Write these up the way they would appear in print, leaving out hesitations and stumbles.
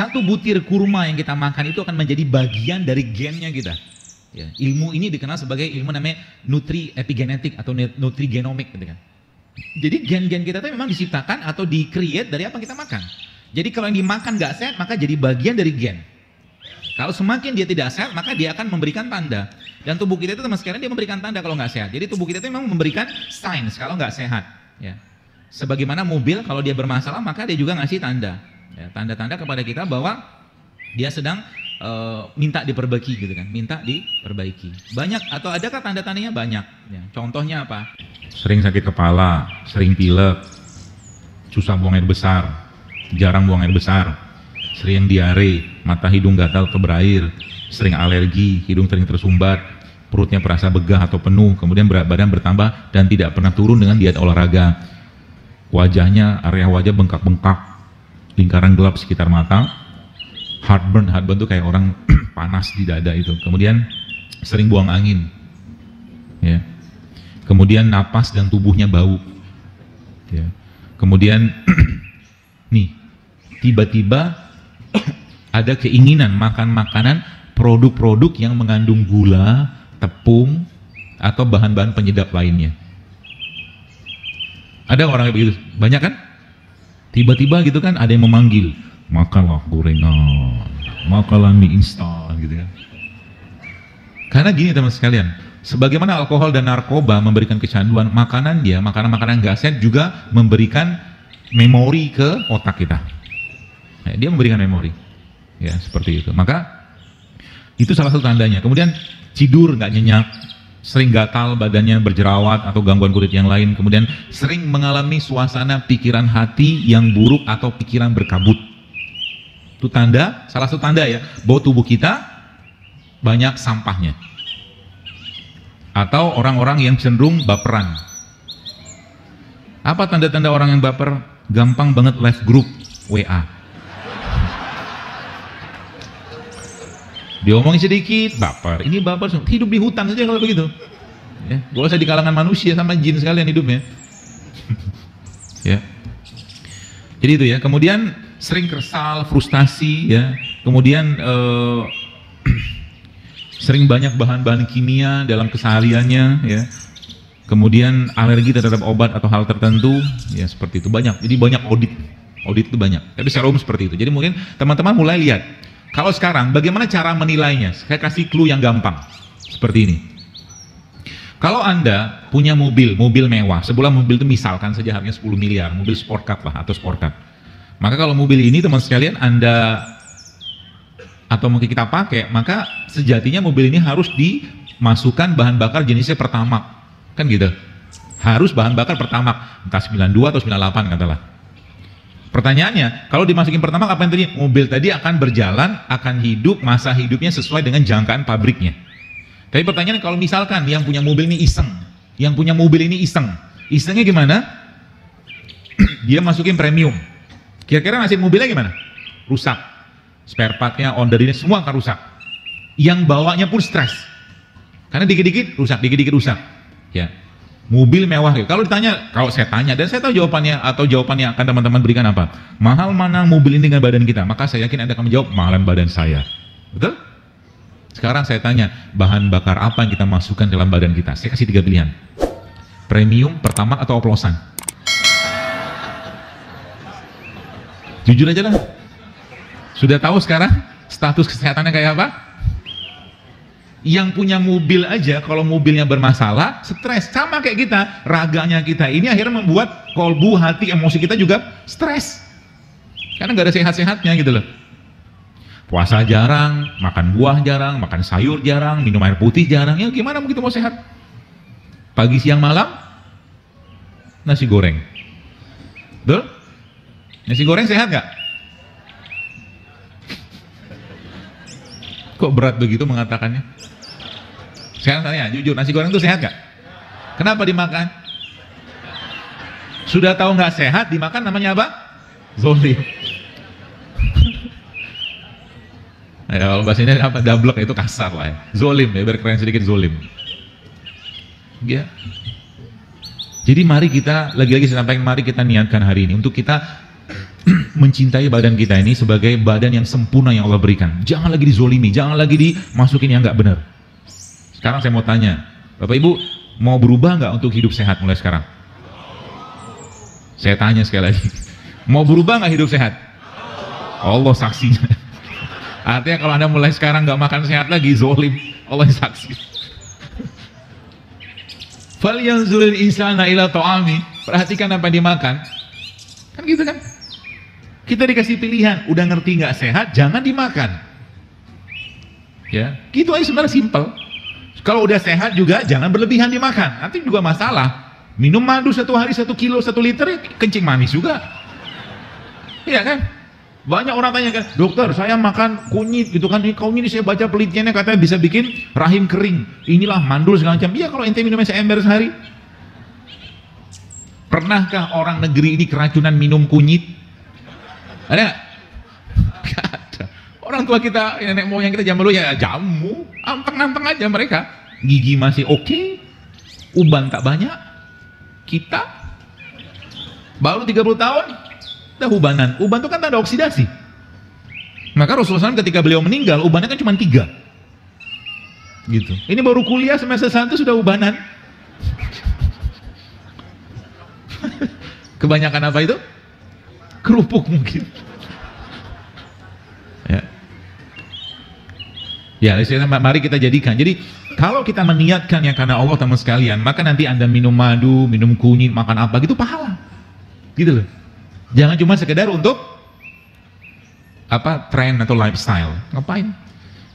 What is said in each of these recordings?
satu butir kurma yang kita makan itu akan menjadi bagian dari gennya kita. Ya, ilmu ini dikenal sebagai ilmu namanya nutri epigenetik atau nutrigenomik gitu kan. Jadi gen-gen kita itu memang diciptakan atau di-create dari apa yang kita makan. Jadi kalau yang dimakan nggak sehat maka jadi bagian dari gen. Kalau semakin dia tidak sehat maka dia akan memberikan tanda. Dan tubuh kita itu teman sekalian dia memberikan tanda kalau nggak sehat. Jadi tubuh kita itu memang memberikan signs kalau nggak sehat. Ya. Sebagaimana mobil kalau dia bermasalah maka dia juga ngasih tanda. Ya, tanda-tanda kepada kita bahwa dia sedang minta diperbaiki gitu kan, minta diperbaiki. Banyak atau adakah tanda-tandanya? Banyak. Ya, contohnya apa? Sering sakit kepala, sering pilek, susah buang air besar, jarang buang air besar, sering diare, mata hidung gatal ke berair, sering alergi, hidung sering tersumbat, perutnya terasa begah atau penuh, kemudian berat badan bertambah dan tidak pernah turun dengan diet olahraga. Wajahnya, area wajah bengkak-bengkak, lingkaran gelap sekitar mata, heartburn itu kayak orang panas di dada itu. Kemudian sering buang angin, ya. Kemudian napas dan tubuhnya bau, ya. Kemudian nih tiba-tiba ada keinginan makan makanan produk-produk yang mengandung gula, tepung atau bahan-bahan penyedap lainnya. Ada orang yang begitu, banyak kan? Tiba-tiba gitu kan ada yang memanggil, makanlah gorengan, makanlah mie instan gitu kan. Karena gini teman sekalian, sebagaimana alkohol dan narkoba memberikan kecanduan, makanan-makanan nggak sehat juga memberikan memori ke otak kita. Nah, dia memberikan memori, ya seperti itu. Maka itu salah satu tandanya. Kemudian tidur nggak nyenyak, sering gatal badannya, berjerawat atau gangguan kulit yang lain. Kemudian sering mengalami suasana pikiran hati yang buruk atau pikiran berkabut. Itu tanda, salah satu tanda ya, bahwa tubuh kita banyak sampahnya. Atau orang-orang yang cenderung baperan. Apa tanda-tanda orang yang baper? Gampang banget left group WA. Diomongin sedikit, baper. Ini baper, hidup di hutan saja kalau begitu. Ya, gak usah di kalangan manusia, sama jin sekalian hidupnya. Ya. Jadi itu ya. Kemudian sering kesal, frustasi, ya. Kemudian sering banyak bahan-bahan kimia dalam kesehariannya, ya. Kemudian alergi terhadap obat atau hal tertentu, ya seperti itu banyak. Jadi banyak audit itu banyak. Tapi secara umum seperti itu. Jadi mungkin teman-teman mulai lihat. Kalau sekarang, bagaimana cara menilainya? Saya kasih clue yang gampang, seperti ini. Kalau Anda punya mobil mewah, sebuah mobil itu misalkan saja harganya 10 miliar, mobil sport car lah, atau sport car. Maka kalau mobil ini teman sekalian Anda, atau mungkin kita pakai, maka sejatinya mobil ini harus dimasukkan bahan bakar jenisnya Pertamax. Kan gitu. Harus bahan bakar Pertamax, entah 92 atau 98 katalah. Pertanyaannya, kalau dimasukin Pertamax apa yang terjadi? Mobil tadi akan berjalan, akan hidup, masa hidupnya sesuai dengan jangkaan pabriknya. Tapi pertanyaan kalau misalkan yang punya mobil ini iseng, isengnya gimana? Dia masukin premium. Kira-kira nasib mobilnya gimana? Rusak. Spare partnya, onderdilnya semua akan rusak. Yang bawanya pun stres. Karena dikit-dikit rusak. Ya. Mobil mewah. Kalau ditanya, kalau saya tanya dan saya tahu jawabannya atau jawabannya akan teman-teman berikan apa? Mahal mana mobil ini dengan badan kita? Maka saya yakin Anda akan menjawab mahalan badan saya. Betul? Sekarang saya tanya, bahan bakar apa yang kita masukkan dalam badan kita? Saya kasih 3 pilihan. Premium, Pertamax atau oplosan? Jujur aja lah. Sudah tahu sekarang status kesehatannya kayak apa? Yang punya mobil aja kalau mobilnya bermasalah, stres. Sama kayak kita, raganya kita ini akhirnya membuat kolbu, hati, emosi kita juga stres. Karena nggak ada sehat-sehatnya gitu loh. Puasa jarang, makan buah jarang, makan sayur jarang, minum air putih jarang. Ya gimana begitu mau sehat? Pagi, siang, malam nasi goreng. Betul? Nasi goreng sehat nggak? Kok berat begitu mengatakannya? Sekarang tanya, jujur, nasi goreng itu sehat nggak? Kenapa dimakan? Sudah tahu nggak sehat, dimakan namanya apa? Zolim. Ya, kalau bahasa ini apa? Dablek itu kasar lah ya. Zolim ya, biar keren sedikit zolim. Ya. Jadi mari kita, lagi-lagi saya sampaikan, mari kita niatkan hari ini untuk kita mencintai badan kita ini sebagai badan yang sempurna yang Allah berikan. Jangan lagi dizolimi, jangan lagi dimasukin yang nggak benar. Sekarang saya mau tanya, Bapak Ibu mau berubah nggak untuk hidup sehat mulai sekarang? Saya tanya sekali lagi, mau berubah nggak hidup sehat? Allah saksinya. Artinya kalau Anda mulai sekarang nggak makan sehat lagi, zolim, Allah yang saksi. Falyanzuril insana ila ta'ami. Perhatikan apa yang dimakan. Kan gitu kan? Kita dikasih pilihan, udah ngerti nggak sehat, jangan dimakan. Ya, gitu aja sebenarnya simpel. Kalau udah sehat juga jangan berlebihan dimakan. Nanti juga masalah. Minum madu 1 hari 1 kilo 1 liter, kencing manis juga. Iya kan? Banyak orang tanya kan, dokter saya makan kunyit gitu kan, kunyit saya baca penelitiannya katanya bisa bikin rahim kering, inilah mandul segala macam. Iya kalau ente minumnya seember sehari. Pernahkah orang negeri ini keracunan minum kunyit? Ada? Gak ada. Orang tua kita, nenek moyang kita zaman dulu ya jamu, anteng-anteng aja mereka. Gigi masih oke, uban tak banyak. Kita baru 30 tahun udah ubanan. Uban itu kan tak ada oksidasi. Maka Rasulullah SAW ketika beliau meninggal, ubannya kan cuma 3 gitu. Ini baru kuliah semester 1 sudah ubanan. Kebanyakan apa itu? Kerupuk mungkin. Ya, mari kita jadikan. Jadi kalau kita meniatkan yang karena Allah teman sekalian, maka nanti Anda minum madu, minum kunyit, makan apa gitu pahala. Gitu loh. Jangan cuma sekedar untuk apa tren atau lifestyle. Ngapain?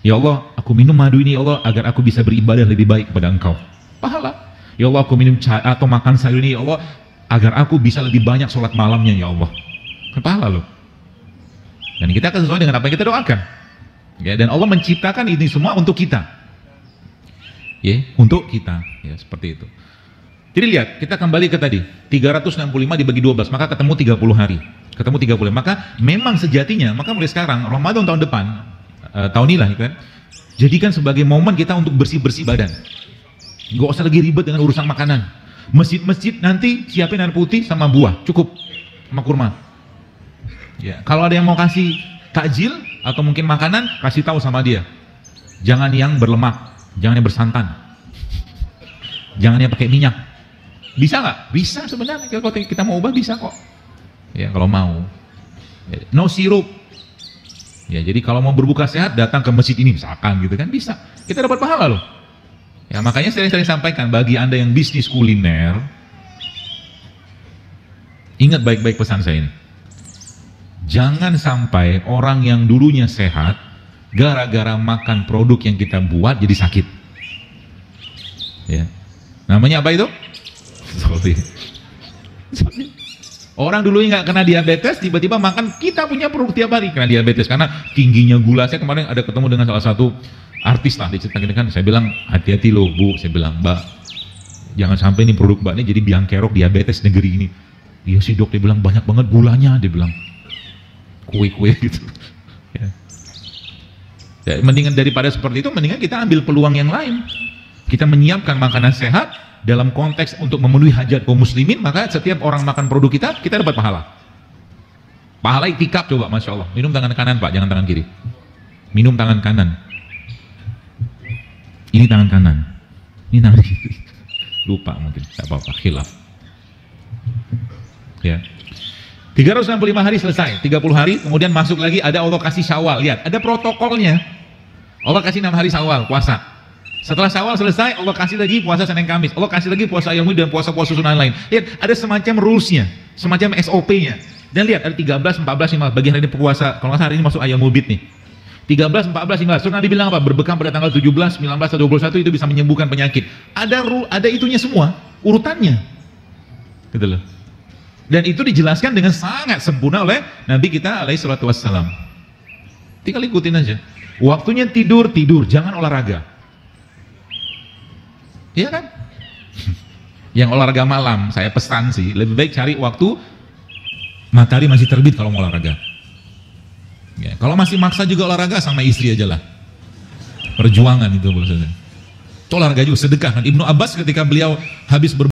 Ya Allah, aku minum madu ini ya Allah agar aku bisa beribadah lebih baik kepada Engkau. Pahala. Ya Allah, aku minum atau makan sayur ini ya Allah agar aku bisa lebih banyak sholat malamnya ya Allah. Pahala loh. Dan kita akan sesuai dengan apa yang kita doakan. Ya, dan Allah menciptakan ini semua untuk kita. Ya, untuk kita. Ya, seperti itu. Jadi lihat, kita kembali ke tadi, 365 dibagi 12, maka ketemu 30 hari. Ketemu 30. Maka memang sejatinya, maka mulai sekarang Ramadan tahun depan, tahun ini lah kan, jadikan sebagai momen kita untuk bersih-bersih badan. Gak usah lagi ribet dengan urusan makanan. Masjid-masjid nanti siapin air putih sama buah, cukup. Sama kurma. Ya, kalau ada yang mau kasih takjil atau mungkin makanan, kasih tahu sama dia. Jangan yang berlemak, jangan yang bersantan. Jangan yang pakai minyak. Bisa nggak? Bisa sebenarnya. Kalau kita mau ubah bisa kok. Ya kalau mau. No sirup. Ya jadi kalau mau berbuka sehat datang ke masjid ini misalkan gitu kan bisa. Kita dapat pahala loh. Ya makanya sering-sering sampaikan bagi Anda yang bisnis kuliner, ingat baik-baik pesan saya ini. Jangan sampai orang yang dulunya sehat gara-gara makan produk yang kita buat jadi sakit. Ya. Namanya apa itu? Orang dulu nggak kena diabetes, tiba-tiba makan kita punya produk tiap hari kena diabetes karena tingginya gula. Saya kemarin ada ketemu dengan salah satu artis lah diceritakan kan, saya bilang hati-hati loh Bu, saya bilang Mbak jangan sampai nih produk Mbak ini jadi biang kerok diabetes negeri ini. Iya sih dok, dia bilang banyak banget gulanya, dia bilang kue-kue gitu. Ya. Ya, mendingan daripada seperti itu, mendingan kita ambil peluang yang lain. Kita menyiapkan makanan sehat dalam konteks untuk memenuhi hajat kaum muslimin, maka setiap orang makan produk kita dapat pahala. Pahala iktikaf coba, Masya Allah. Minum tangan kanan Pak, jangan tangan kiri. Minum tangan kanan. Ini tangan kanan. Ini tangan kiri. Lupa mungkin, tidak apa-apa, khilaf. Ya. 365 hari selesai, 30 hari, kemudian masuk lagi, ada Allah kasih Syawal. Lihat, ada protokolnya. Allah kasih 6 hari Syawal, puasa. Setelah Syawal selesai, Allah kasih lagi puasa Senin Kamis. Allah kasih lagi puasa Ayyamul Bid dan puasa-puasa sunnah lain. Lihat, ada semacam rules-nya, semacam SOP-nya. Dan lihat, ada 13, 14, 15. Bagi hari ini puasa, kalau nggak salah hari ini masuk Ayyamul Bid nih. 13, 14, 15. Terus Nabi bilang apa? Berbekam pada tanggal 17, 19, atau 21 itu bisa menyembuhkan penyakit. Ada itunya semua, urutannya. Gitu loh. Dan itu dijelaskan dengan sangat sempurna oleh Nabi kita alaihi salatu wassalam. Tinggal ikutin aja. Waktunya tidur, jangan olahraga. Iya kan? Yang olahraga malam, saya pesan sih, lebih baik cari waktu matahari masih terbit kalau mau olahraga. Ya, kalau masih maksa juga olahraga sama istri aja lah. Perjuangan itu boleh saja. Olahraga juga sedekah kan. Ibnu Abbas ketika beliau habis